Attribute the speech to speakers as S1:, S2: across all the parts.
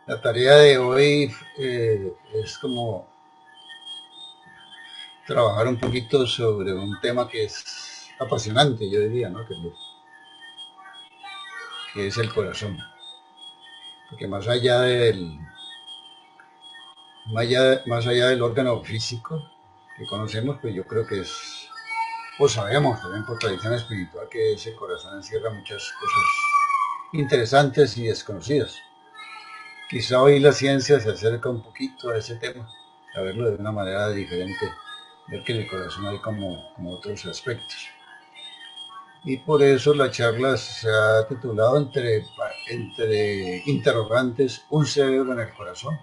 S1: La tarea de hoy es como trabajar un poquito sobre un tema que es apasionante, yo diría, ¿no? Que es el corazón. Porque más allá del órgano físico que conocemos, pues yo creo que es, o sabemos también por tradición espiritual, que ese corazón encierra muchas cosas interesantes y desconocidas. Quizá hoy la ciencia se acerca un poquito a ese tema, a verlo de una manera diferente, ver que en el corazón hay como otros aspectos. Y por eso la charla se ha titulado entre interrogantes, un cerebro en el corazón.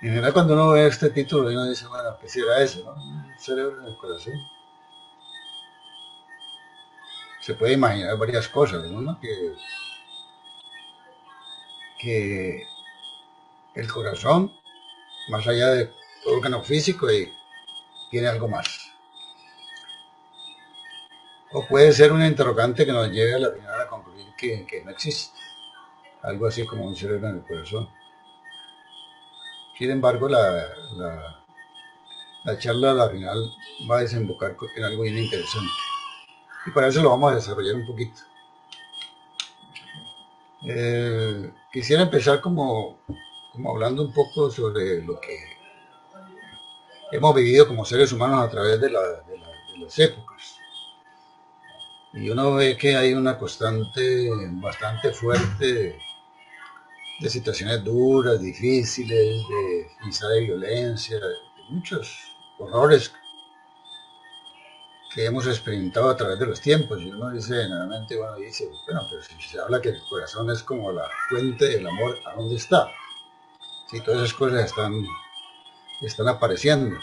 S1: En general cuando uno ve este título uno dice, bueno, ¿qué será eso? ¿No? Un cerebro en el corazón. Se puede imaginar varias cosas, ¿no? Que el corazón, más allá de órgano físico, tiene algo más. O puede ser un interrogante que nos lleve a la final a concluir que no existe. Algo así como un cerebro en el corazón. Sin embargo, la charla a la final va a desembocar en algo bien interesante. Y para eso lo vamos a desarrollar un poquito. Quisiera empezar como hablando un poco sobre lo que hemos vivido como seres humanos a través de las épocas. Y uno ve que hay una constante bastante fuerte de situaciones duras, difíciles, quizá de violencia, de muchos horrores que hemos experimentado a través de los tiempos. Y uno dice, generalmente uno dice, bueno, pero si se habla que el corazón es como la fuente del amor, ¿a dónde está? Si todas esas cosas están apareciendo.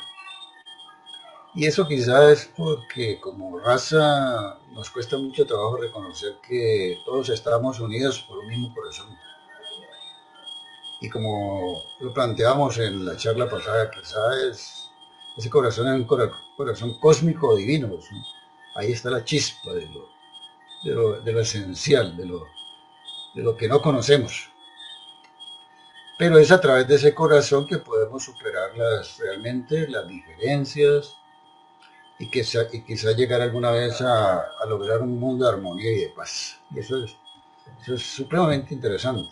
S1: Y eso quizás es porque como raza nos cuesta mucho trabajo reconocer que todos estamos unidos por un mismo corazón. Y como lo planteamos en la charla pasada, quizás ese corazón es un corazón cósmico divino. ¿No? Ahí está la chispa de lo esencial, de lo que no conocemos. Pero es a través de ese corazón que podemos superar realmente las diferencias y quizá llegar alguna vez a lograr un mundo de armonía y de paz. Y eso es supremamente interesante.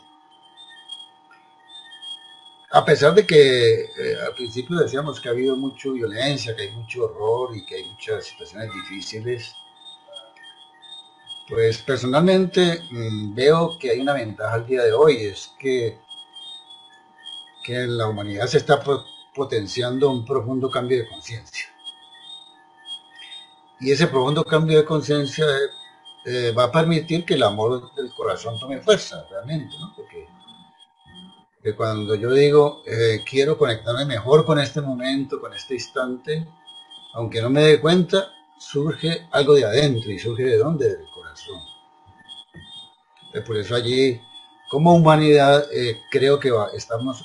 S1: A pesar de que al principio decíamos que ha habido mucha violencia, que hay mucho horror y que hay muchas situaciones difíciles, pues personalmente veo que hay una ventaja al día de hoy, es que en la humanidad se está potenciando un profundo cambio de conciencia. Y ese profundo cambio de conciencia va a permitir que el amor del corazón tome fuerza realmente, ¿no? Porque cuando yo digo quiero conectarme mejor con este momento, con este instante, aunque no me dé cuenta, surge algo de adentro. ¿Y surge de dónde? Del corazón. Por eso allí, como humanidad, creo que estamos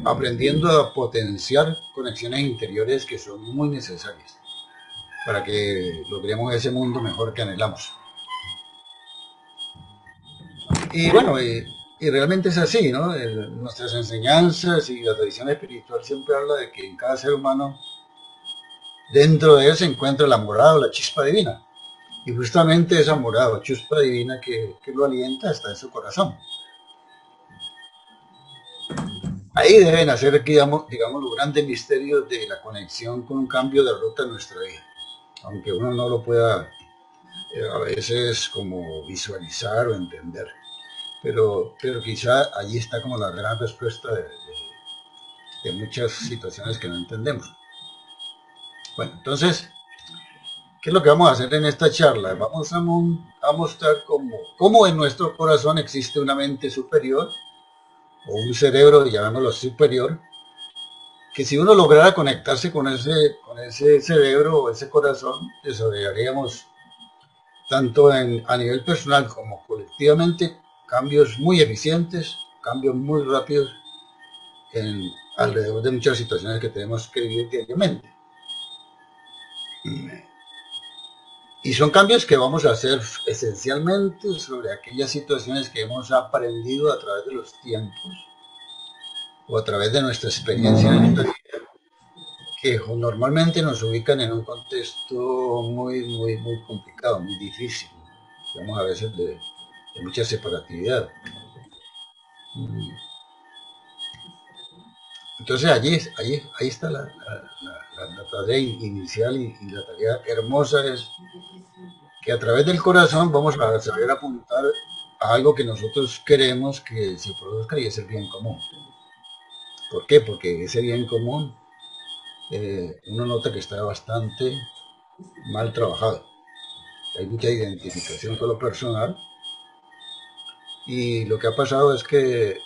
S1: aprendiendo a potenciar conexiones interiores que son muy necesarias para que logremos ese mundo mejor que anhelamos. Y bueno, y realmente es así, ¿no? Nuestras enseñanzas y la tradición espiritual siempre habla de que en cada ser humano, dentro de él se encuentra la morada o la chispa divina. Y justamente esa morada o chispa divina que lo alienta está en su corazón. Ahí deben hacer, digamos, los grandes misterios de la conexión con un cambio de ruta en nuestra vida. Aunque uno no lo pueda a veces como visualizar o entender. Pero quizá allí está como la gran respuesta de muchas situaciones que no entendemos. Bueno, entonces, ¿qué es lo que vamos a hacer en esta charla? Vamos a mostrar cómo en nuestro corazón existe una mente superior o un cerebro, llamémoslo superior, que si uno lograra conectarse con ese cerebro o ese corazón, desarrollaríamos tanto a nivel personal como colectivamente cambios muy eficientes, cambios muy rápidos alrededor de muchas situaciones que tenemos que vivir diariamente. Y son cambios que vamos a hacer esencialmente sobre aquellas situaciones que hemos aprendido a través de los tiempos o a través de nuestra experiencia en esta vida, que normalmente nos ubican en un contexto muy complicado, muy difícil, digamos a veces de mucha separatividad. Entonces ahí está la tarea inicial y la tarea hermosa es que a través del corazón vamos a saber apuntar a algo que nosotros queremos que se produzca y es el bien común. ¿Por qué? Porque ese bien común uno nota que está bastante mal trabajado. Hay mucha identificación con lo personal y lo que ha pasado es que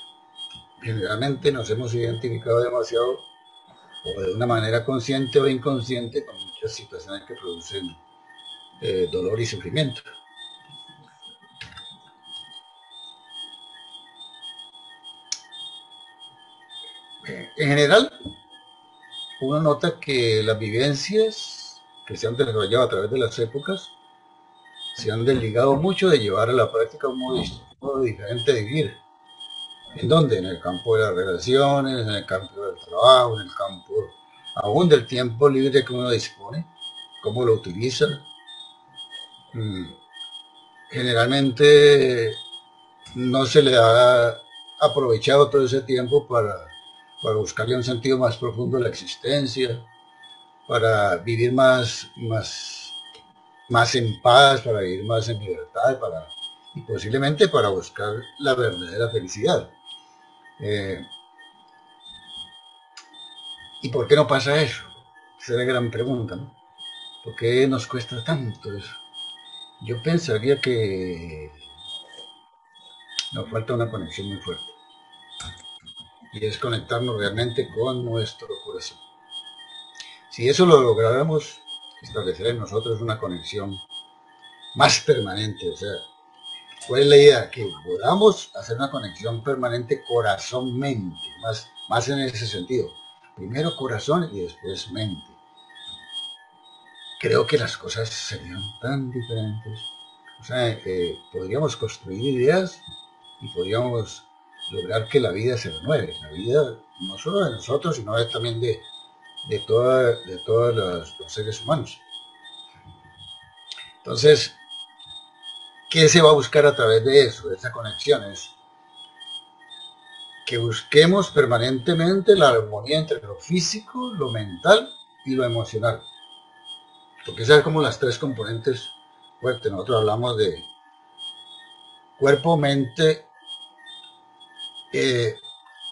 S1: generalmente nos hemos identificado demasiado o de una manera consciente o inconsciente con muchas situaciones que producen dolor y sufrimiento. En general, uno nota que las vivencias que se han desarrollado a través de las épocas se han desligado mucho de llevar a la práctica un modo diferente de vivir. ¿En dónde? En el campo de las relaciones, en el campo del trabajo, en el campo aún del tiempo libre que uno dispone, cómo lo utiliza. Generalmente no se le ha aprovechado todo ese tiempo para buscarle un sentido más profundo a la existencia, para vivir más en paz, para vivir más en libertad y posiblemente para buscar la verdadera felicidad. ¿Y por qué no pasa eso? Esa es la gran pregunta, ¿no? ¿Por qué nos cuesta tanto eso? Yo pensaría que nos falta una conexión muy fuerte. Y es conectarnos realmente con nuestro corazón. Si eso lo lográramos, establecer en nosotros una conexión más permanente, o sea, ¿cuál es la idea? Que podamos hacer una conexión permanente corazón-mente, más en ese sentido. Primero corazón y después mente. Creo que las cosas serían tan diferentes. O sea, podríamos construir ideas y podríamos lograr que la vida se renueve. La vida no solo de nosotros, sino también de todos los seres humanos. Entonces, ¿qué se va a buscar a través de eso, de esa conexión? Es que busquemos permanentemente la armonía entre lo físico, lo mental y lo emocional. Porque esas son como las tres componentes fuertes. Nosotros hablamos de cuerpo, mente.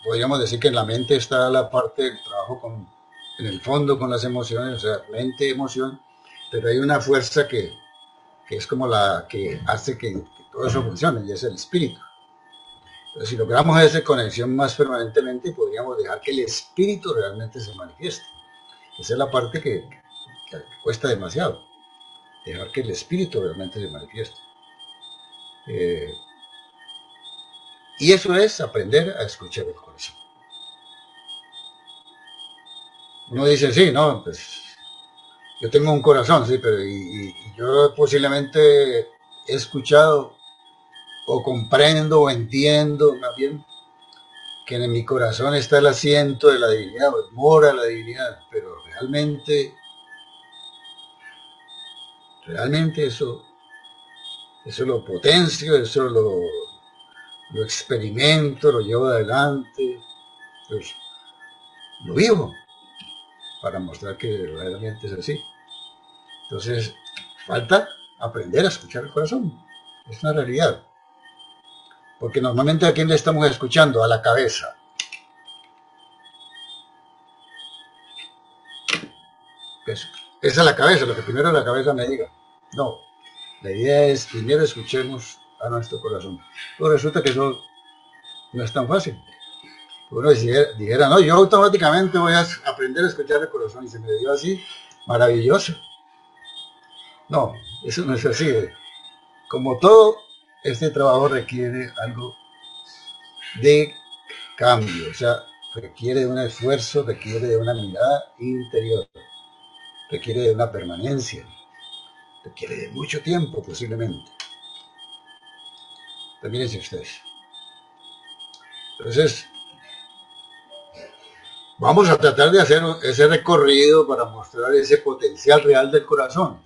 S1: Podríamos decir que en la mente está la parte del trabajo en el fondo con las emociones, o sea, mente, emoción, pero hay una fuerza que es como la que hace que todo eso funcione, y es el espíritu. Entonces, si logramos esa conexión más permanentemente, podríamos dejar que el espíritu realmente se manifieste. Esa es la parte que cuesta demasiado, dejar que el espíritu realmente se manifieste. Y eso es aprender a escuchar el corazón. Uno dice, sí, no, pues yo tengo un corazón, sí, pero y yo posiblemente he escuchado o comprendo o entiendo más bien que en mi corazón está el asiento de la divinidad, pues mora la divinidad, pero realmente eso lo potencio, eso lo experimento, lo llevo adelante, pues lo vivo para mostrar que realmente es así. Entonces, falta aprender a escuchar el corazón. Es una realidad. Porque normalmente a quién le estamos escuchando, a la cabeza. Pues, esa es la cabeza, lo que primero la cabeza me diga. No, la idea es primero escuchemos a nuestro corazón. Pero resulta que eso no es tan fácil. Uno dijera, no, yo automáticamente voy a aprender a escuchar el corazón y se me dio así, maravilloso. No, eso no es así. Como todo, este trabajo requiere algo de cambio, o sea, requiere de un esfuerzo, requiere de una mirada interior, requiere de una permanencia. requiere de mucho tiempo posiblemente. Pero mírense ustedes. Entonces, vamos a tratar de hacer ese recorrido para mostrar ese potencial real del corazón.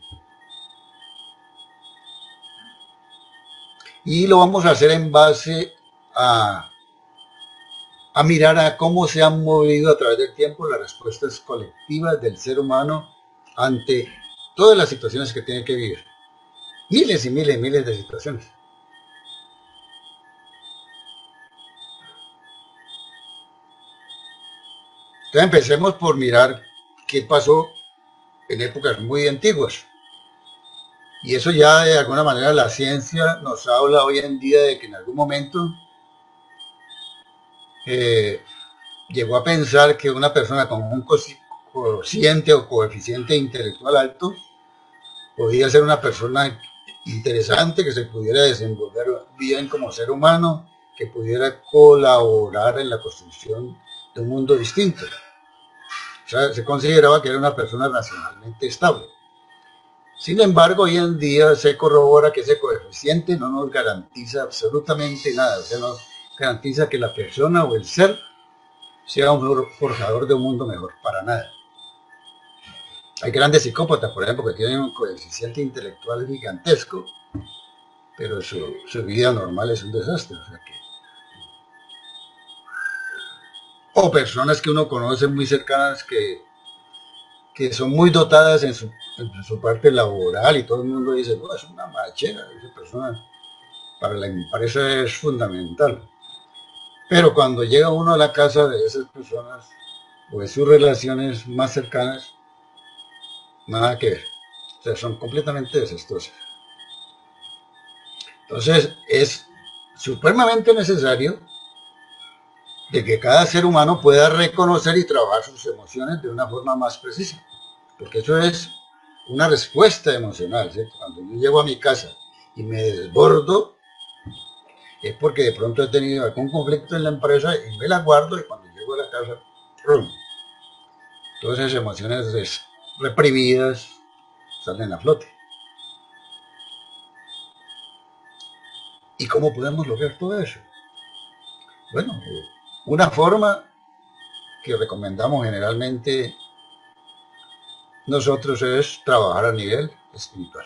S1: Y lo vamos a hacer en base a mirar a cómo se han movido a través del tiempo las respuestas colectivas del ser humano ante todas las situaciones que tiene que vivir. Miles y miles y miles de situaciones. Entonces empecemos por mirar qué pasó en épocas muy antiguas. Y eso ya de alguna manera la ciencia nos habla hoy en día de que en algún momento llegó a pensar que una persona con un cociente o coeficiente intelectual alto podía ser una persona interesante, que se pudiera desenvolver bien como ser humano, que pudiera colaborar en la construcción de un mundo distinto. O sea, se consideraba que era una persona racionalmente estable. Sin embargo, hoy en día se corrobora que ese coeficiente no nos garantiza absolutamente nada. O sea, no garantiza que la persona o el ser sea un forjador de un mundo mejor, para nada. Hay grandes psicópatas, por ejemplo, que tienen un coeficiente intelectual gigantesco, pero su vida normal es un desastre. O sea que... o personas que uno conoce muy cercanas que son muy dotadas en su parte laboral y todo el mundo dice, no, es una machera, esa persona para la empresa es fundamental. Pero cuando llega uno a la casa de esas personas o de sus relaciones más cercanas, nada que ver. O sea, son completamente desastrosas. Entonces, es supremamente necesario de que cada ser humano pueda reconocer y trabajar sus emociones de una forma más precisa. Porque eso es una respuesta emocional, ¿cierto? Cuando yo llego a mi casa y me desbordo, es porque de pronto he tenido algún conflicto en la empresa y me la guardo, y cuando llego a la casa, ¡prum!, todas esas emociones reprimidas salen a flote. ¿Y cómo podemos lograr todo eso? Bueno, una forma que recomendamos generalmente nosotros es trabajar a nivel espiritual.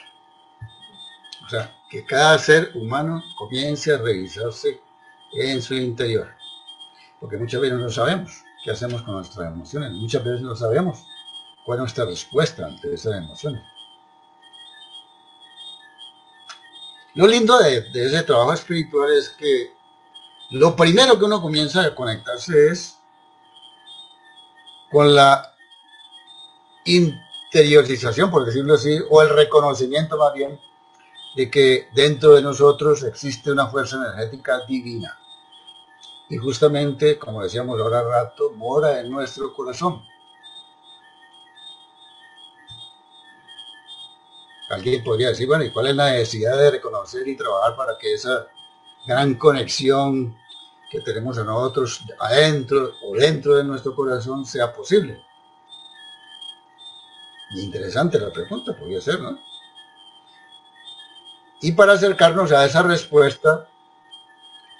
S1: O sea, que cada ser humano comience a revisarse en su interior. Porque muchas veces no sabemos qué hacemos con nuestras emociones. Muchas veces no sabemos cuál es nuestra respuesta ante esas emociones. Lo lindo de ese trabajo espiritual es que lo primero que uno comienza a conectarse es con la interiorización, por decirlo así, o el reconocimiento más bien, de que dentro de nosotros existe una fuerza energética divina. Y justamente, como decíamos ahora rato, mora en nuestro corazón. Alguien podría decir, bueno, ¿y cuál es la necesidad de reconocer y trabajar para que esa gran conexión que tenemos a nosotros adentro o dentro de nuestro corazón sea posible? Y interesante la pregunta, podría ser, ¿no? Y para acercarnos a esa respuesta,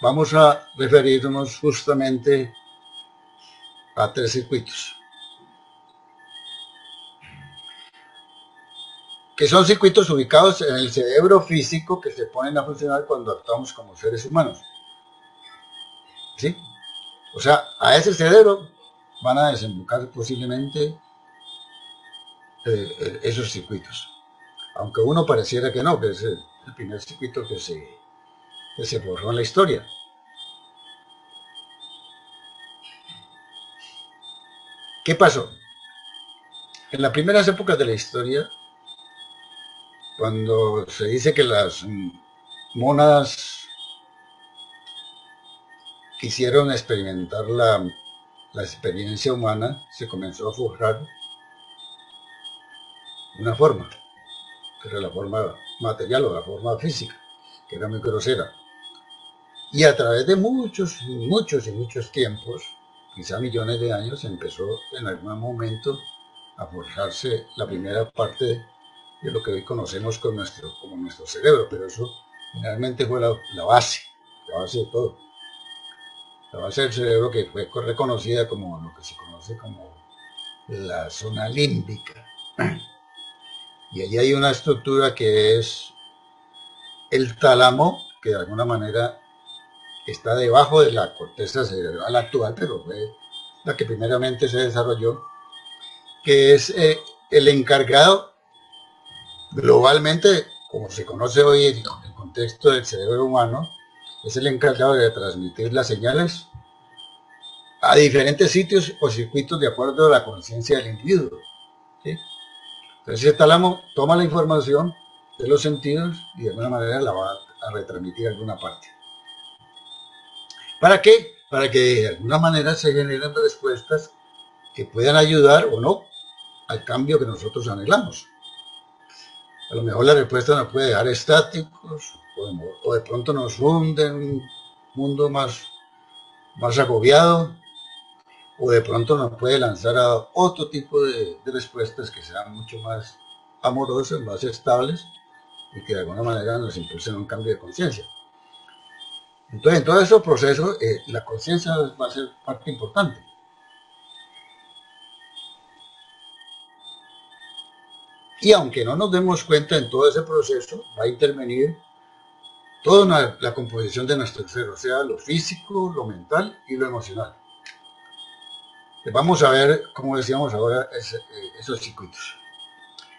S1: vamos a referirnos justamente a 3 circuitos, que son circuitos ubicados en el cerebro físico que se ponen a funcionar cuando actuamos como seres humanos. ¿Sí? O sea, a ese cerebro van a desembocar posiblemente esos circuitos. Aunque uno pareciera que no, que es el primer circuito que se forjó en la historia. ¿Qué pasó? En las primeras épocas de la historia, cuando se dice que las mónadas quisieron experimentar la experiencia humana, se comenzó a forjar una forma, que era la forma material o la forma física, que era muy grosera. Y a través de muchos y muchos tiempos, quizá millones de años, empezó en algún momento a forjarse la primera parte de lo que hoy conocemos como nuestro cerebro, pero eso generalmente fue la base de todo. La base del cerebro que fue reconocida como lo que se conoce como la zona límbica. Y allí hay una estructura que es el tálamo, que de alguna manera está debajo de la corteza cerebral actual, pero fue la que primeramente se desarrolló, que es el encargado globalmente, como se conoce hoy en el contexto del cerebro humano, es el encargado de transmitir las señales a diferentes sitios o circuitos de acuerdo a la conciencia del individuo. ¿Sí? Entonces el tálamo toma la información de los sentidos y de alguna manera la va a retransmitir a alguna parte. ¿Para qué? Para que de alguna manera se generen respuestas que puedan ayudar o no al cambio que nosotros anhelamos. A lo mejor la respuesta nos puede dejar estáticos o de pronto nos hunde en un mundo más agobiado, o de pronto nos puede lanzar a otro tipo de respuestas que sean mucho más amorosas, más estables y que de alguna manera nos impulsen a un cambio de conciencia. Entonces, en todo ese proceso, la conciencia va a ser parte importante. Y aunque no nos demos cuenta en todo ese proceso, va a intervenir toda la composición de nuestro ser, o sea, lo físico, lo mental y lo emocional. Vamos a ver, como decíamos ahora, esos circuitos.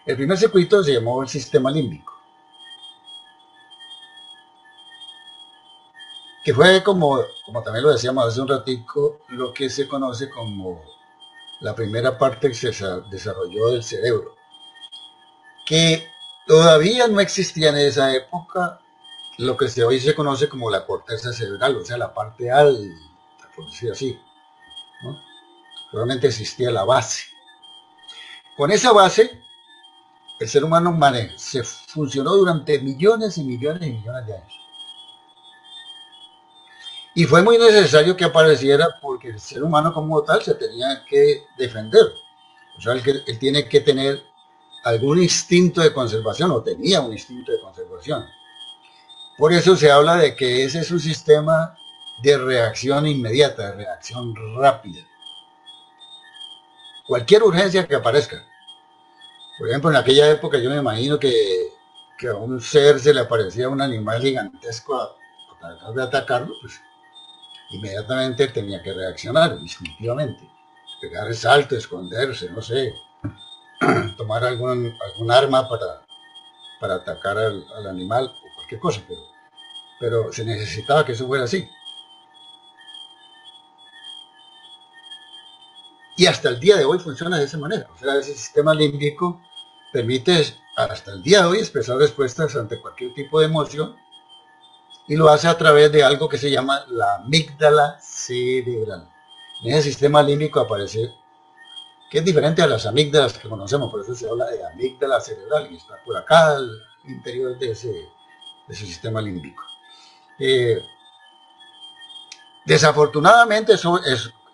S1: El primer circuito se llamó el sistema límbico, que fue como también lo decíamos hace un ratico, lo que se conoce como la primera parte que se desarrolló del cerebro, que todavía no existía en esa época lo que hoy se conoce como la corteza cerebral, o sea, la parte alta, por decir así, ¿no? Solamente existía la base. Con esa base, el ser humano se funcionó durante millones y millones y millones de años. Y fue muy necesario que apareciera porque el ser humano como tal se tenía que defender. O sea, él tiene que tener algún instinto de conservación, o tenía un instinto de conservación. Por eso se habla de que ese es un sistema de reacción inmediata, de reacción rápida. Cualquier urgencia que aparezca. Por ejemplo, en aquella época yo me imagino que a un ser se le aparecía un animal gigantesco a tratar de atacarlo, pues inmediatamente tenía que reaccionar, instintivamente. Pegar salto, esconderse, no sé, tomar algún arma para atacar al animal o cualquier cosa, pero se necesitaba que eso fuera así. Y hasta el día de hoy funciona de esa manera. O sea, ese sistema límbico permite hasta el día de hoy expresar respuestas ante cualquier tipo de emoción, y lo hace a través de algo que se llama la amígdala cerebral. En ese sistema límbico aparece, que es diferente a las amígdalas que conocemos, por eso se habla de amígdala cerebral, y está por acá al interior de ese sistema límbico. Desafortunadamente eso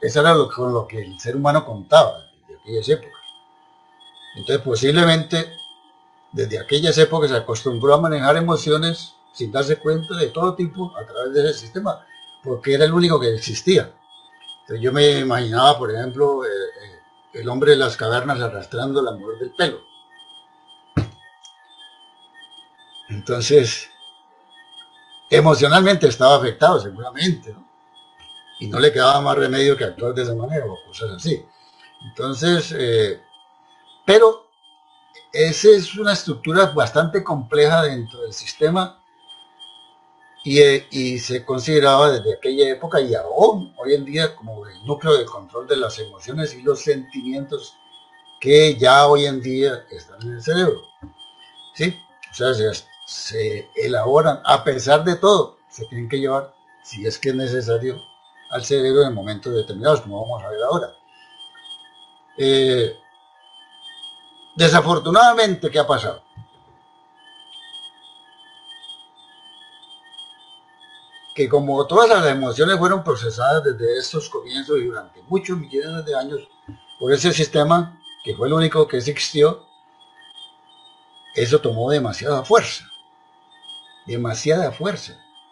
S1: era con lo que el ser humano contaba desde aquellas épocas. Entonces posiblemente desde aquellas épocas se acostumbró a manejar emociones sin darse cuenta de todo tipo a través de ese sistema, porque era el único que existía. Entonces yo me imaginaba, por ejemplo, el hombre de las cavernas arrastrando la mujer del pelo. Entonces, emocionalmente estaba afectado seguramente, ¿no? Y no le quedaba más remedio que actuar de esa manera o cosas así. Entonces, pero esa es una estructura bastante compleja dentro del sistema, y se consideraba desde aquella época y aún hoy en día como el núcleo de control de las emociones y los sentimientos que ya hoy en día están en el cerebro. ¿Sí? O sea, se elaboran, a pesar de todo, se tienen que llevar, si es que es necesario, al cerebro en momentos determinados, como vamos a ver ahora. Desafortunadamente, ¿qué ha pasado? Que como todas las emociones fueron procesadas desde estos comienzos y durante muchos millones de años por ese sistema, que fue el único que existió, eso tomó demasiada fuerza,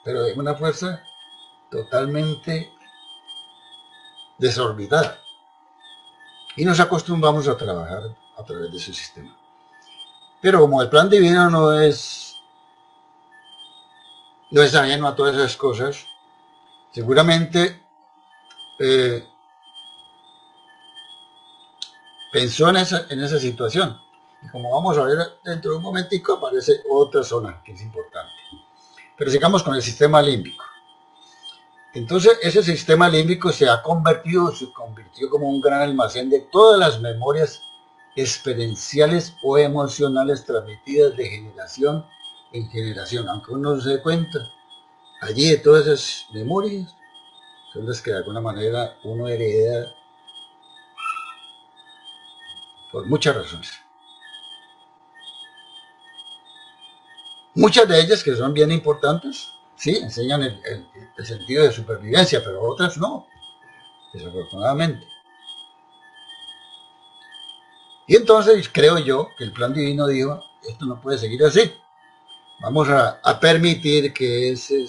S1: pero de una fuerza totalmente desorbitada. Y nos acostumbramos a trabajar a través de ese sistema. Pero como el plan divino no es ajeno a todas esas cosas, seguramente pensó en esa situación. Y como vamos a ver dentro de un momentico, aparece otra zona que es importante. Pero sigamos con el sistema límbico. Entonces ese sistema límbico se convirtió como un gran almacén de todas las memorias experienciales o emocionales transmitidas de generación en generación. Aunque uno no se dé cuenta, allí de todas esas memorias son las que de alguna manera uno hereda por muchas razones. Muchas de ellas que son bien importantes, sí, enseñan el sentido de supervivencia, pero otras no, desafortunadamente. Y entonces creo yo que el plan divino dijo, esto no puede seguir así. Vamos a permitir que ese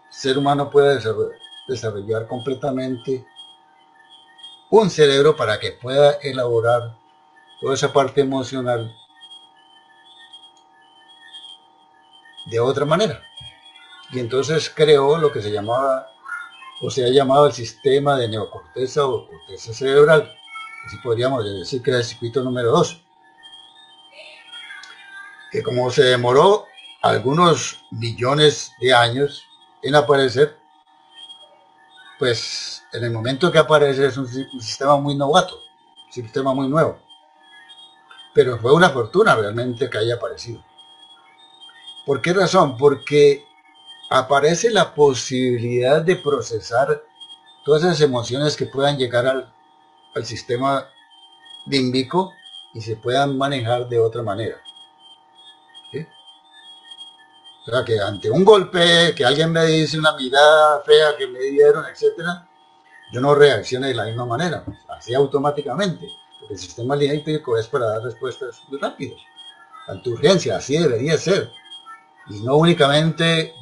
S1: ser humano pueda desarrollar completamente un cerebro para que pueda elaborar toda esa parte emocional de otra manera. Y entonces creó lo que se llamaba, o se ha llamado el sistema de neocorteza o corteza cerebral. Así podríamos decir que era el circuito número 2. Que como se demoró algunos millones de años en aparecer, pues en el momento que aparece es un sistema muy novato, un sistema muy nuevo. Pero fue una fortuna realmente que haya aparecido. ¿Por qué razón? Porque aparece la posibilidad de procesar todas esas emociones que puedan llegar al sistema límbico y se puedan manejar de otra manera. ¿Sí? O sea, que ante un golpe, que alguien me dice una mirada fea que me dieron, etcétera, yo no reacciono de la misma manera, así automáticamente, porque el sistema límbico es para dar respuestas muy rápidas, ante urgencia, así debería ser, y no únicamente,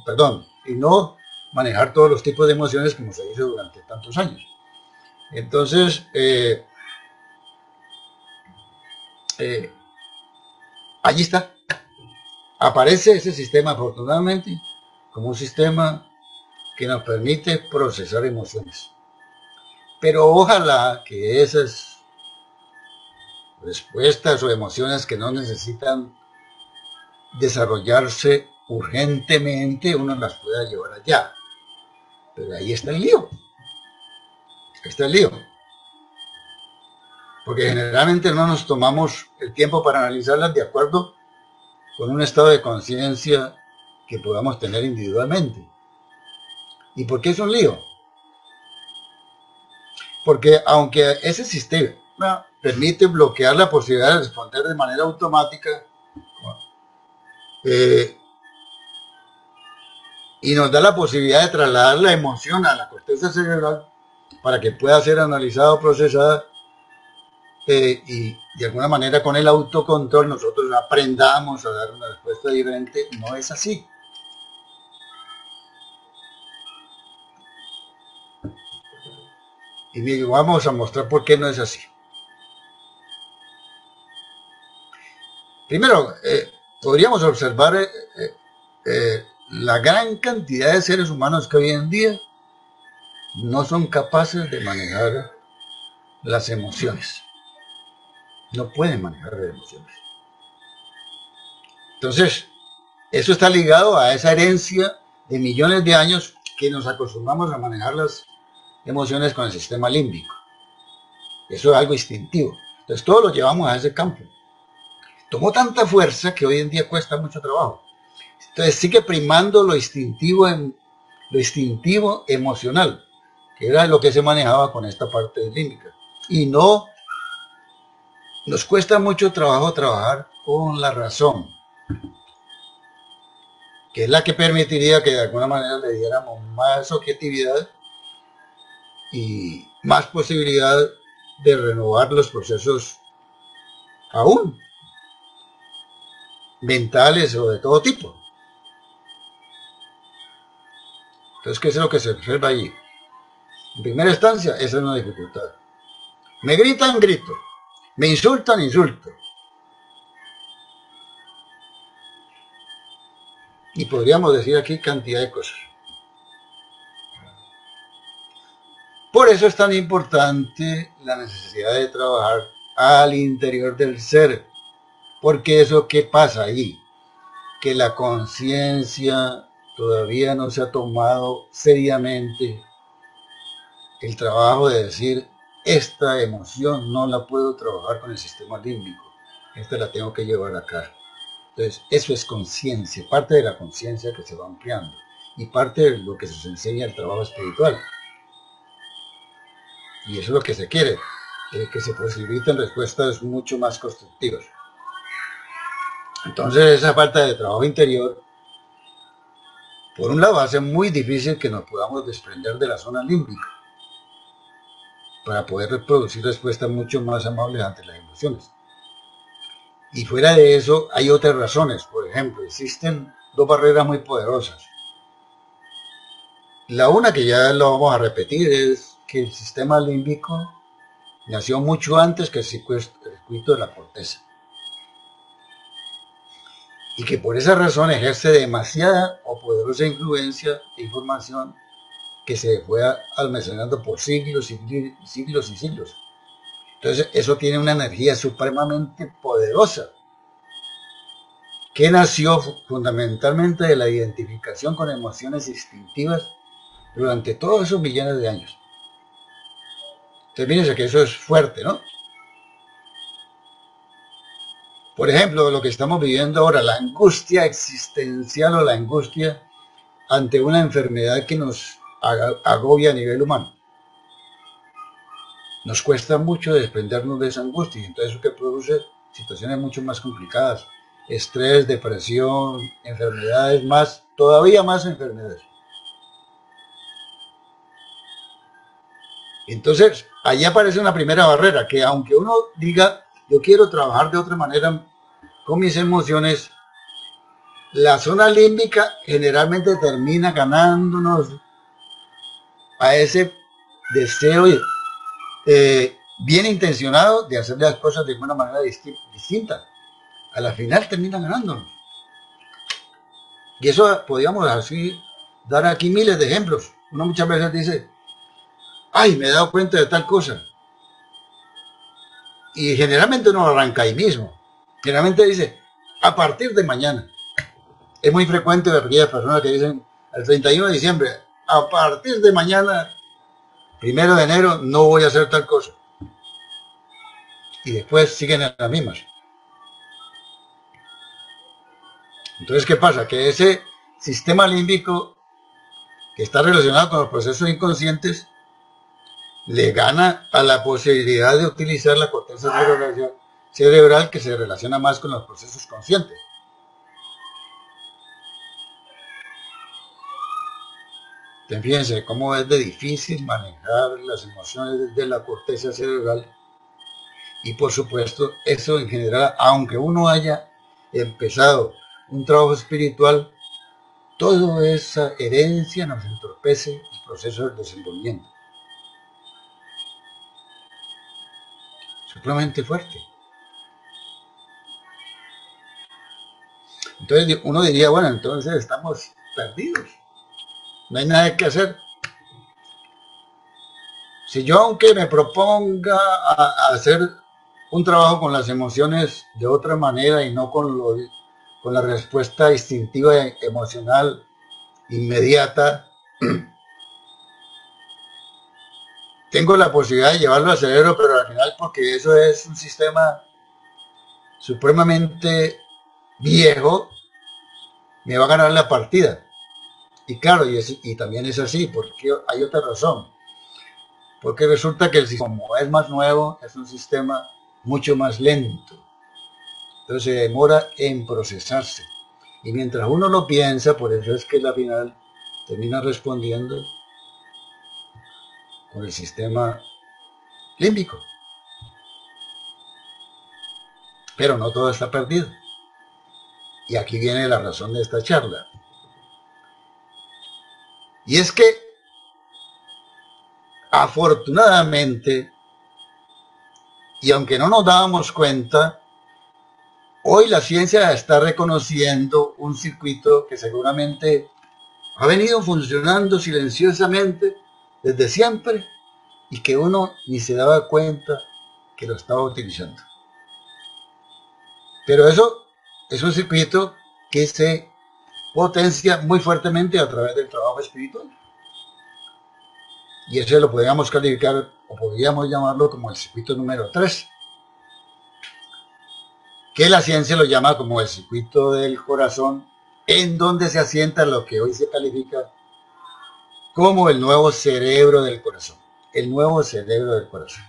S1: y no manejar todos los tipos de emociones como se hizo durante tantos años. Entonces, allí está, aparece ese sistema afortunadamente como un sistema que nos permite procesar emociones. Pero ojalá que esas respuestas o emociones que no necesitan desarrollarse urgentemente, uno las pueda llevar allá. Pero ahí está el lío. Está el lío. Porque generalmente no nos tomamos el tiempo para analizarlas de acuerdo con un estado de conciencia que podamos tener individualmente. ¿Y por qué es un lío? Porque aunque ese sistema permite bloquear la posibilidad de responder de manera automática, y nos da la posibilidad de trasladar la emoción a la corteza cerebral para que pueda ser analizada o procesada, y de alguna manera con el autocontrol nosotros aprendamos a dar una respuesta diferente. No es así. Y vamos a mostrar por qué no es así. Primero, podríamos observar la gran cantidad de seres humanos que hoy en día no son capaces de manejar las emociones. No pueden manejar las emociones. Entonces, eso está ligado a esa herencia de millones de años que nos acostumbramos a manejar las emociones con el sistema límbico. Eso es algo instintivo. Entonces, todo lo llevamos a ese campo. Tomó tanta fuerza que hoy en día cuesta mucho trabajo. Entonces, sigue primando lo instintivo emocional, que era lo que se manejaba con esta parte límbica. Y no nos cuesta mucho trabajo trabajar con la razón, que es la que permitiría que de alguna manera le diéramos más objetividad y más posibilidad de renovar los procesos aún mentales o de todo tipo. Entonces, ¿qué es lo que se observa allí? En primera instancia, esa es una dificultad. Me gritan, grito. Me insultan, insulto. Y podríamos decir aquí cantidad de cosas. Por eso es tan importante la necesidad de trabajar al interior del ser. Porque eso, ¿qué pasa allí? Que la conciencia todavía no se ha tomado seriamente el trabajo de decir, esta emoción no la puedo trabajar con el sistema límbico, esta la tengo que llevar acá. Entonces, eso es conciencia, parte de la conciencia que se va ampliando y parte de lo que se enseña el trabajo espiritual. Y eso es lo que se quiere, que se posibiliten respuestas mucho más constructivas. Entonces, esa falta de trabajo interior, por un lado, hace muy difícil que nos podamos desprender de la zona límbica para poder producir respuestas mucho más amables ante las emociones. Y fuera de eso, hay otras razones. Por ejemplo, existen dos barreras muy poderosas. La una, que ya lo vamos a repetir, es que el sistema límbico nació mucho antes que el circuito de la corteza. Y que por esa razón ejerce demasiada o poderosa influencia e información que se fue almacenando por siglos y siglos y siglos. Entonces, eso tiene una energía supremamente poderosa, que nació fundamentalmente de la identificación con emociones instintivas durante todos esos millones de años. Entonces, fíjense que eso es fuerte, ¿no? Por ejemplo, lo que estamos viviendo ahora, la angustia existencial o la angustia ante una enfermedad que nos agobia a nivel humano. Nos cuesta mucho desprendernos de esa angustia y entonces eso que produce situaciones mucho más complicadas. Estrés, depresión, enfermedades más, todavía más enfermedades. Entonces, ahí aparece una primera barrera, que aunque uno diga, yo quiero trabajar de otra manera con mis emociones, la zona límbica generalmente termina ganándonos a ese deseo bien intencionado de hacer las cosas de una manera distinta. A la final termina ganándonos. Y eso podríamos así dar aquí miles de ejemplos. Uno muchas veces dice, ay, me he dado cuenta de tal cosa. Y generalmente uno arranca ahí mismo. Generalmente dice, a partir de mañana. Es muy frecuente de aquellas personas que dicen, el 31 de diciembre, a partir de mañana, 1 de enero, no voy a hacer tal cosa. Y después siguen en las mismas. Entonces, ¿qué pasa? Que ese sistema límbico que está relacionado con los procesos inconscientes le gana a la posibilidad de utilizar la corteza cerebral que se relaciona más con los procesos conscientes. Entonces, fíjense cómo es de difícil manejar las emociones de la corteza cerebral y por supuesto eso en general, aunque uno haya empezado un trabajo espiritual, toda esa herencia nos entorpece el proceso de desenvolvimiento. Supremamente fuerte. Entonces uno diría, bueno, entonces estamos perdidos. No hay nada que hacer. Si yo aunque me proponga a hacer un trabajo con las emociones de otra manera y no con la respuesta instintiva e emocional inmediata, tengo la posibilidad de llevarlo al cerebro, pero al final porque eso es un sistema supremamente viejo, me va a ganar la partida. Y claro, y también es así, porque hay otra razón. Porque resulta que el sistema, como es más nuevo, es un sistema mucho más lento. Entonces se demora en procesarse. Y mientras uno lo piensa, por eso es que la final termina respondiendo con el sistema límbico. Pero no todo está perdido. Y aquí viene la razón de esta charla. Y es que, afortunadamente, y aunque no nos dábamos cuenta, hoy la ciencia está reconociendo un circuito que seguramente ha venido funcionando silenciosamente desde siempre y que uno ni se daba cuenta que lo estaba utilizando. Pero eso es un circuito que se potencia muy fuertemente a través del trabajo espiritual. Y ese lo podríamos calificar o podríamos llamarlo como el circuito número 3, que la ciencia lo llama como el circuito del corazón, en donde se asienta lo que hoy se califica como el nuevo cerebro del corazón. El nuevo cerebro del corazón.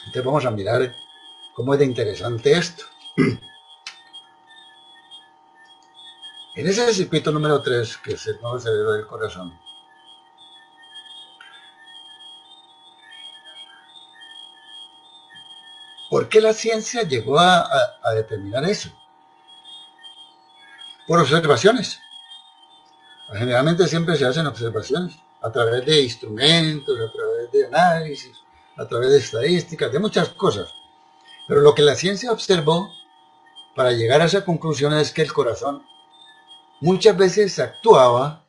S1: Entonces vamos a mirar cómo es de interesante esto. En ese circuito número 3, que es el nuevo cerebro del corazón, ¿por qué la ciencia llegó a determinar eso? Por observaciones. Generalmente siempre se hacen observaciones a través de instrumentos, a través de análisis, a través de estadísticas, de muchas cosas. Pero lo que la ciencia observó para llegar a esa conclusión es que el corazón muchas veces actuaba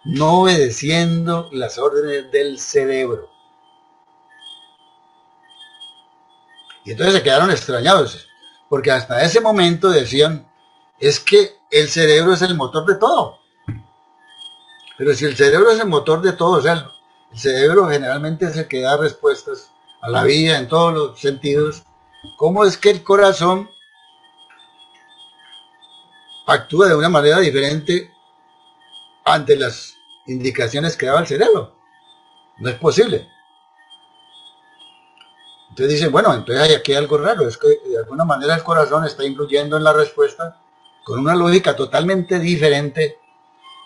S1: no obedeciendo las órdenes del cerebro. Y entonces se quedaron extrañados, porque hasta ese momento decían, es que el cerebro es el motor de todo. Pero si el cerebro es el motor de todo, o sea, el cerebro generalmente es el que da respuestas a la vida en todos los sentidos, ¿cómo es que el corazón actúa de una manera diferente ante las indicaciones que daba el cerebro? No es posible. Entonces dicen, bueno, entonces hay aquí algo raro, es que de alguna manera el corazón está influyendo en la respuesta con una lógica totalmente diferente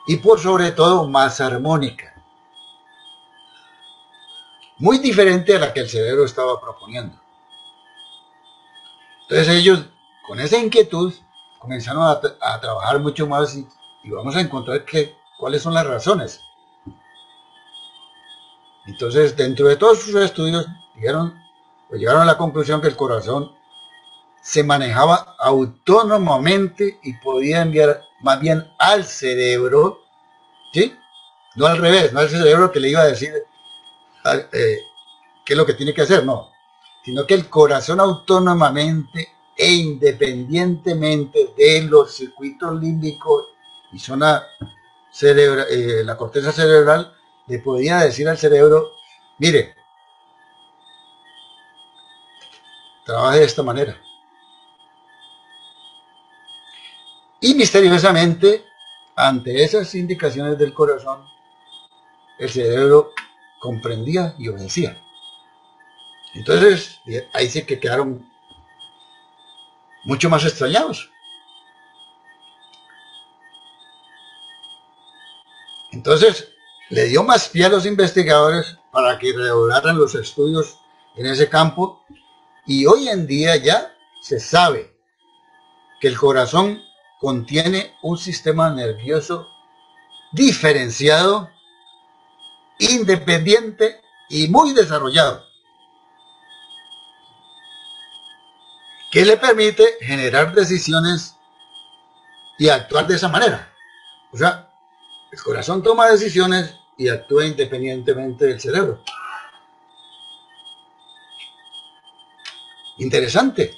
S1: y por sobre todo más armónica. Muy diferente a la que el cerebro estaba proponiendo. Entonces ellos, con esa inquietud, comenzaron a trabajar mucho más y vamos a encontrar cuáles son las razones. Entonces, dentro de todos sus estudios, llegaron a la conclusión que el corazón se manejaba autónomamente y podía enviar más bien al cerebro, ¿sí? No al revés, no al cerebro que le iba a decir qué es lo que tiene que hacer, no, sino que el corazón autónomamente e independientemente de los circuitos límbicos y zona cerebral, la corteza cerebral, le podía decir al cerebro, mire, trabaje de esta manera. Y misteriosamente, ante esas indicaciones del corazón, el cerebro comprendía y obedecía. Entonces, ahí sí que quedaron mucho más extrañados. Entonces, le dio más pie a los investigadores para que redoblaran los estudios en ese campo y hoy en día ya se sabe que el corazón contiene un sistema nervioso diferenciado, independiente y muy desarrollado, que le permite generar decisiones y actuar de esa manera. O sea, el corazón toma decisiones y actúa independientemente del cerebro. Interesante.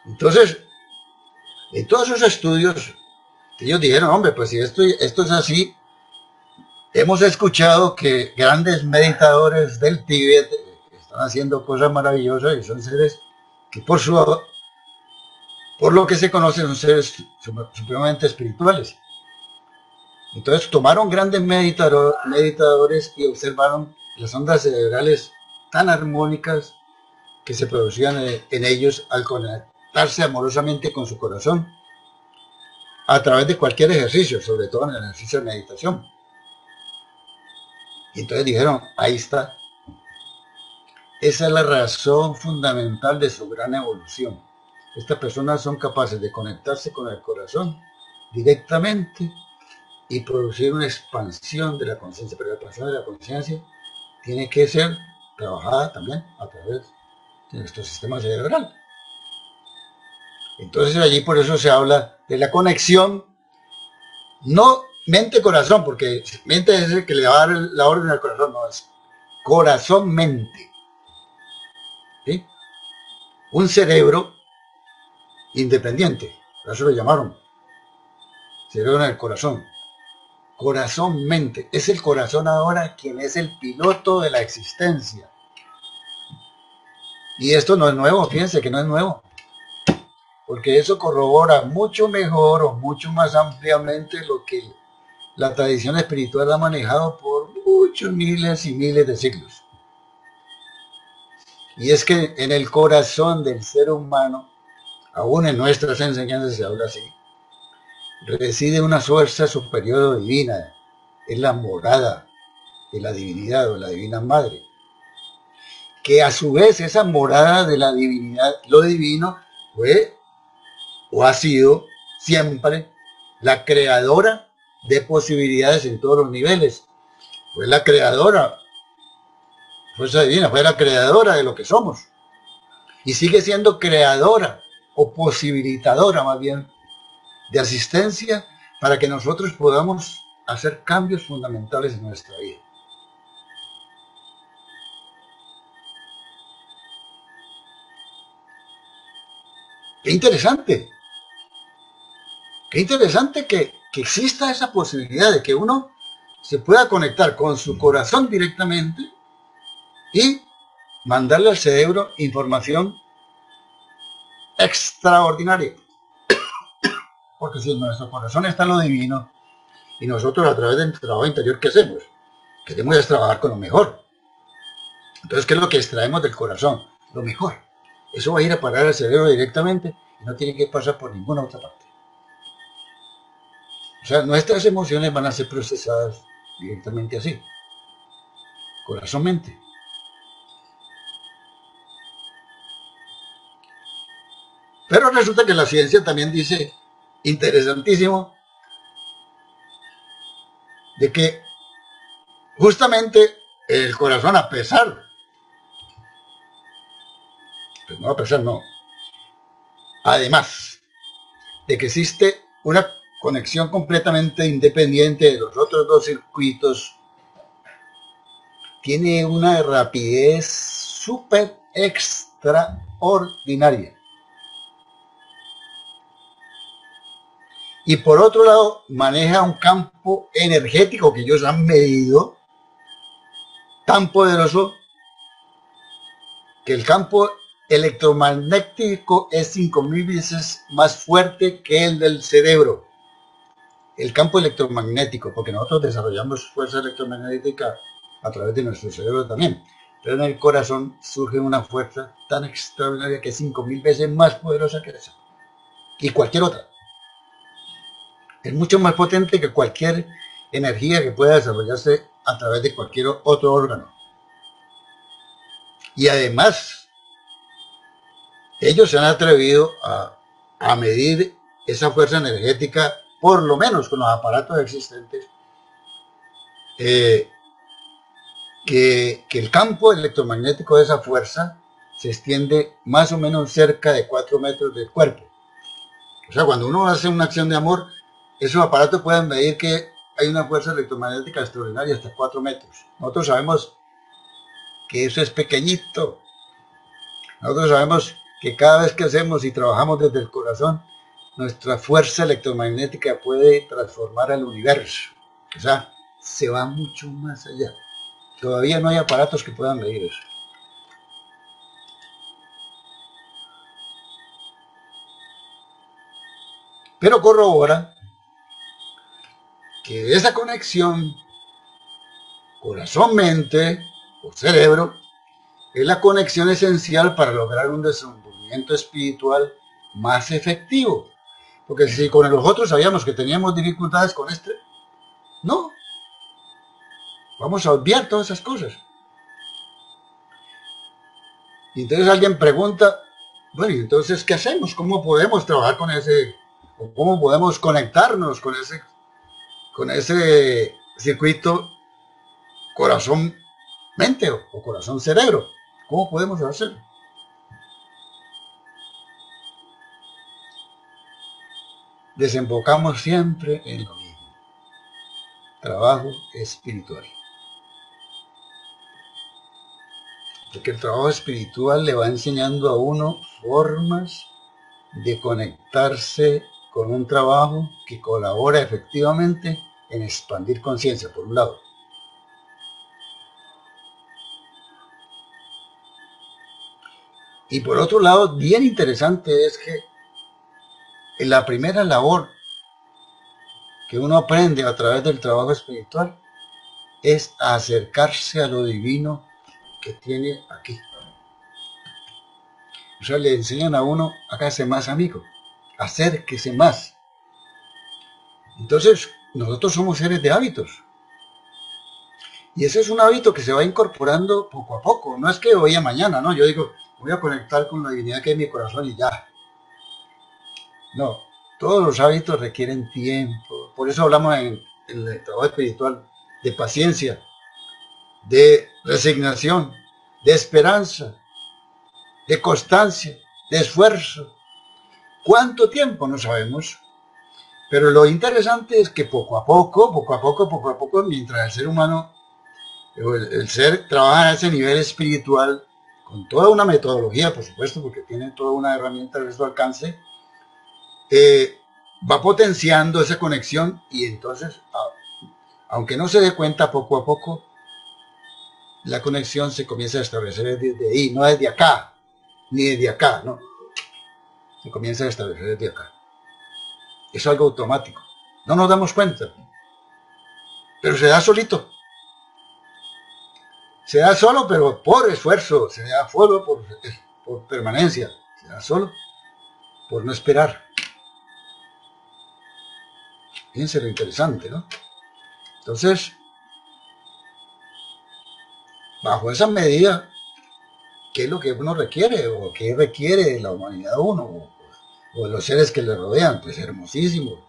S1: Entonces, en todos esos estudios, ellos dijeron, hombre, pues si esto es así, hemos escuchado que grandes meditadores del Tíbet están haciendo cosas maravillosas y son seres que por lo que se conoce son seres supremamente espirituales. Entonces tomaron grandes meditadores y observaron las ondas cerebrales tan armónicas que se producían en ellos al conectarse amorosamente con su corazón a través de cualquier ejercicio, sobre todo en el ejercicio de meditación. Y entonces dijeron, ahí está. Esa es la razón fundamental de su gran evolución. Estas personas son capaces de conectarse con el corazón directamente y producir una expansión de la conciencia, pero la expansión de la conciencia tiene que ser trabajada también a través de nuestro sistema cerebral. Entonces allí por eso se habla de la conexión, no mente-corazón, porque mente es el que le va a dar la orden al corazón, no, es corazón-mente. ¿Sí? Un cerebro independiente, por eso lo llamaron cerebro en el corazón. Corazón-mente, es el corazón ahora quien es el piloto de la existencia. Y esto no es nuevo, fíjense que no es nuevo, porque eso corrobora mucho mejor o mucho más ampliamente lo que la tradición espiritual ha manejado por muchos miles y miles de siglos. Y es que en el corazón del ser humano, aún en nuestras enseñanzas se habla así, reside una fuerza superior o divina, es la morada de la divinidad o la divina madre, que a su vez esa morada de la divinidad, lo divino, fue o ha sido siempre la creadora de posibilidades en todos los niveles. Fue la creadora, fuerza divina, fue la creadora de lo que somos. Y sigue siendo creadora o posibilitadora más bien de asistencia para que nosotros podamos hacer cambios fundamentales en nuestra vida. Qué interesante que exista esa posibilidad de que uno se pueda conectar con su corazón directamente y mandarle al cerebro información extraordinaria. Porque si en nuestro corazón está lo divino y nosotros a través del trabajo interior, ¿qué hacemos? Queremos trabajar con lo mejor. Entonces, ¿qué es lo que extraemos del corazón? Lo mejor. Eso va a ir a parar al cerebro directamente y no tiene que pasar por ninguna otra parte. O sea, nuestras emociones van a ser procesadas directamente así. Corazón-mente. Pero resulta que la ciencia también dice, interesantísimo, de que justamente el corazón, a pesar, pues no a pesar, no, además de que existe una conexión completamente independiente de los otros dos circuitos, tiene una rapidez súper extraordinaria. Y por otro lado, maneja un campo energético que ellos han medido tan poderoso que el campo electromagnético es 5000 veces más fuerte que el del cerebro. El campo electromagnético, porque nosotros desarrollamos fuerza electromagnética a través de nuestro cerebro también. Pero en el corazón surge una fuerza tan extraordinaria que es 5000 veces más poderosa que esa. Y cualquier otra. Es mucho más potente que cualquier energía que pueda desarrollarse a través de cualquier otro órgano. Y además, ellos se han atrevido a medir esa fuerza energética, por lo menos con los aparatos existentes, que el campo electromagnético de esa fuerza se extiende más o menos cerca de 4 metros del cuerpo. O sea, cuando uno hace una acción de amor, esos aparatos pueden medir que hay una fuerza electromagnética extraordinaria hasta 4 metros. Nosotros sabemos que eso es pequeñito. Nosotros sabemos que cada vez que hacemos y trabajamos desde el corazón, nuestra fuerza electromagnética puede transformar al universo. O sea, se va mucho más allá. Todavía no hay aparatos que puedan medir eso. Pero corrobora que esa conexión corazón-mente o cerebro es la conexión esencial para lograr un desenvolvimiento espiritual más efectivo. Porque si con los otros sabíamos que teníamos dificultades con este, no. Vamos a obviar todas esas cosas. Y entonces alguien pregunta, bueno, ¿y entonces qué hacemos? ¿Cómo podemos trabajar con ese, o cómo podemos conectarnos con ese circuito corazón-mente o corazón-cerebro? ¿Cómo podemos hacerlo? Desembocamos siempre en lo mismo. Trabajo espiritual. Porque el trabajo espiritual le va enseñando a uno formas de conectarse con un trabajo que colabora efectivamente en expandir conciencia, por un lado. Y por otro lado, bien interesante es que en la primera labor que uno aprende a través del trabajo espiritual es acercarse a lo divino que tiene aquí. O sea, le enseñan a uno, hágase más amigo, acérquese más. Entonces, nosotros somos seres de hábitos. Y ese es un hábito que se va incorporando poco a poco. No es que hoy a mañana, ¿no? Yo digo, voy a conectar con la divinidad que hay en mi corazón y ya. No, todos los hábitos requieren tiempo. Por eso hablamos en el trabajo espiritual de paciencia, de resignación, de esperanza, de constancia, de esfuerzo. ¿Cuánto tiempo? No sabemos. Pero lo interesante es que poco a poco, mientras el ser humano, el ser trabaja a ese nivel espiritual, con toda una metodología, por supuesto, porque tiene toda una herramienta de su alcance, va potenciando esa conexión y entonces, aunque no se dé cuenta, poco a poco, la conexión se comienza a establecer desde ahí, no desde acá, ni desde acá, no. Se comienza a establecer desde acá. Es algo automático. No nos damos cuenta, pero se da solito. Se da solo, pero por esfuerzo, se da solo por permanencia, se da solo por no esperar. Fíjense lo interesante, ¿no? Entonces, bajo esa medida, ¿qué es lo que uno requiere? ¿O qué requiere de la humanidad uno? ¿O de los seres que le rodean? Pues hermosísimo.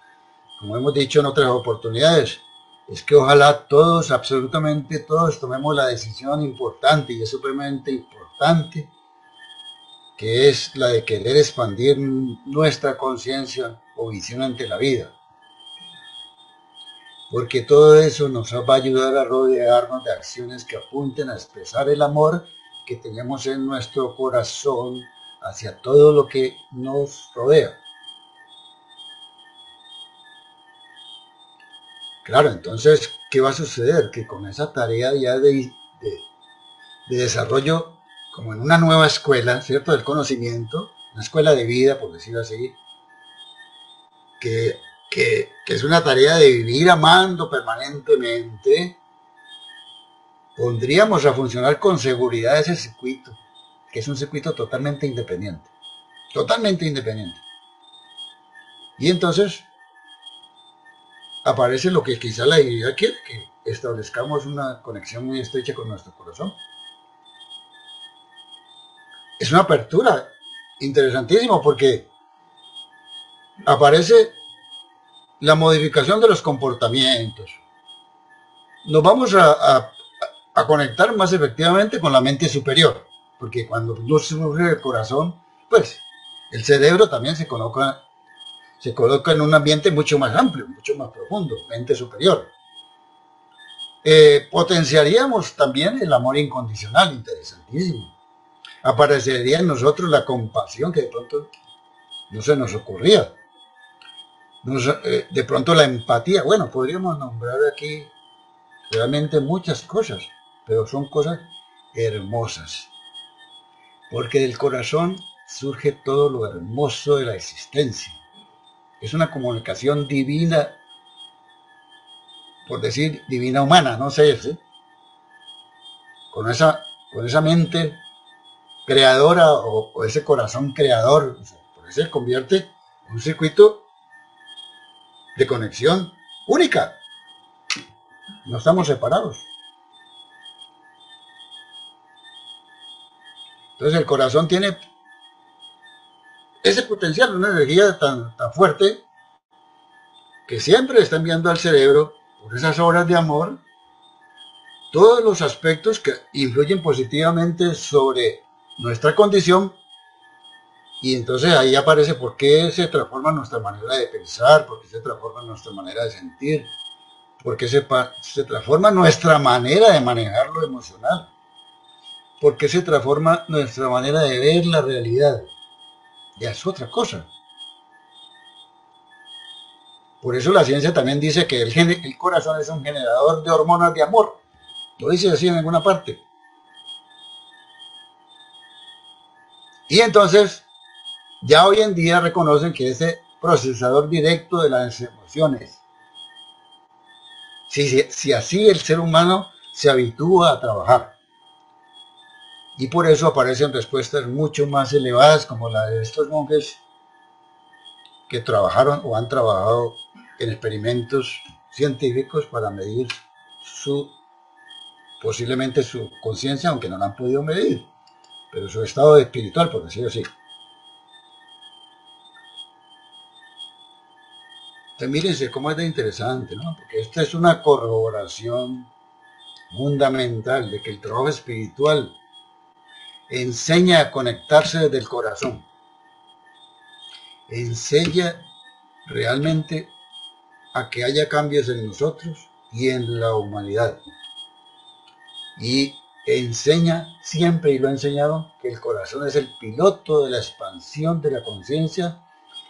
S1: Como hemos dicho en otras oportunidades, es que ojalá todos, absolutamente todos, tomemos la decisión importante, y es supremamente importante, que es la de querer expandir nuestra conciencia o visión ante la vida. Porque todo eso nos va a ayudar a rodearnos de acciones que apunten a expresar el amor que tenemos en nuestro corazón hacia todo lo que nos rodea. Claro, entonces, ¿qué va a suceder? Que con esa tarea ya de desarrollo, como en una nueva escuela, ¿cierto? Del conocimiento, una escuela de vida, por decirlo así, que es una tarea de vivir amando permanentemente, pondríamos a funcionar con seguridad ese circuito, que es un circuito totalmente independiente. Totalmente independiente. Y entonces aparece lo que quizá la divinidad quiere, que establezcamos una conexión muy estrecha con nuestro corazón. Es una apertura interesantísima porque aparece la modificación de los comportamientos. Nos vamos a conectar más efectivamente con la mente superior, porque cuando no surge el corazón, pues el cerebro también se coloca en un ambiente mucho más amplio, mucho más profundo, mente superior. Potenciaríamos también el amor incondicional, interesantísimo. Aparecería en nosotros la compasión que de pronto no se nos ocurría. De pronto la empatía, bueno, podríamos nombrar aquí realmente muchas cosas, pero son cosas hermosas. Porque del corazón surge todo lo hermoso de la existencia. Es una comunicación divina, por decir divina humana, no sé, ¿sí? Con esa mente creadora o ese corazón creador, o sea, por eso se convierte en un circuito de conexión única. No estamos separados. Entonces el corazón tiene ese potencial, una energía tan fuerte que siempre está enviando al cerebro, por esas obras de amor, todos los aspectos que influyen positivamente sobre nuestra condición. Y entonces ahí aparece por qué se transforma nuestra manera de pensar, por qué se transforma nuestra manera de sentir, por qué se transforma nuestra manera de manejar lo emocional, por qué se transforma nuestra manera de ver la realidad. Ya es otra cosa. Por eso la ciencia también dice que el corazón es un generador de hormonas de amor. Lo dice así en alguna parte. Y entonces, ya hoy en día reconocen que ese procesador directo de las emociones, si así el ser humano se habitúa a trabajar. Y por eso aparecen respuestas mucho más elevadas como la de estos monjes que trabajaron o han trabajado en experimentos científicos para medir posiblemente su conciencia, aunque no la han podido medir, pero su estado espiritual, por decirlo así. Entonces, mírense cómo es de interesante, ¿no? Porque esta es una corroboración fundamental de que el trabajo espiritual enseña a conectarse desde el corazón, enseña realmente a que haya cambios en nosotros y en la humanidad. Y enseña siempre, y lo ha enseñado, que el corazón es el piloto de la expansión de la conciencia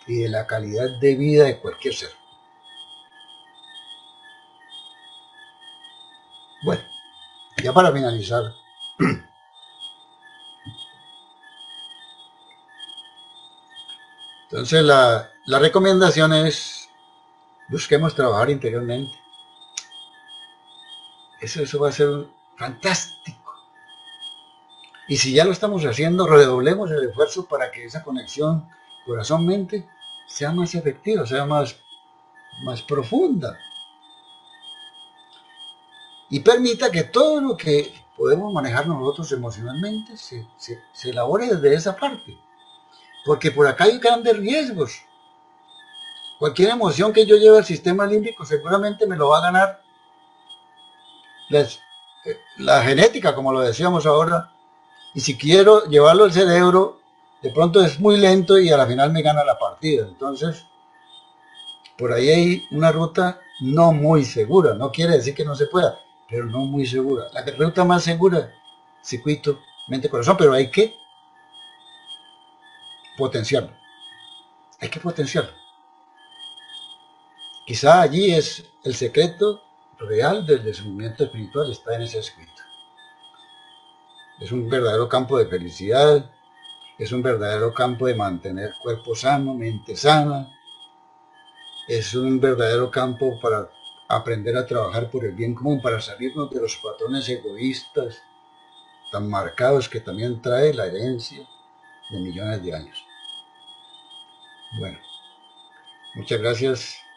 S1: y de la calidad de vida de cualquier ser. Bueno, ya para finalizar, entonces la recomendación es busquemos trabajar interiormente. Eso va a ser fantástico. Y si ya lo estamos haciendo, redoblemos el esfuerzo para que esa conexión corazón-mente sea más efectiva, sea más profunda. Y permita que todo lo que podemos manejar nosotros emocionalmente se elabore desde esa parte. Porque por acá hay grandes riesgos. Cualquier emoción que yo lleve al sistema límbico seguramente me lo va a ganar la genética, como lo decíamos ahora. Y si quiero llevarlo al cerebro, de pronto es muy lento y a la final me gana la partida. Entonces, por ahí hay una ruta no muy segura. No quiere decir que no se pueda, pero no muy segura. La ruta más segura, circuito mente-corazón, pero hay que potenciarlo. Hay que potenciarlo. Quizá allí es el secreto real del descubrimiento espiritual, está en ese escrito. Es un verdadero campo de felicidad, es un verdadero campo de mantener cuerpo sano, mente sana, es un verdadero campo para aprender a trabajar por el bien común, para salirnos de los patrones egoístas tan marcados que también trae la herencia de millones de años. Bueno, muchas gracias.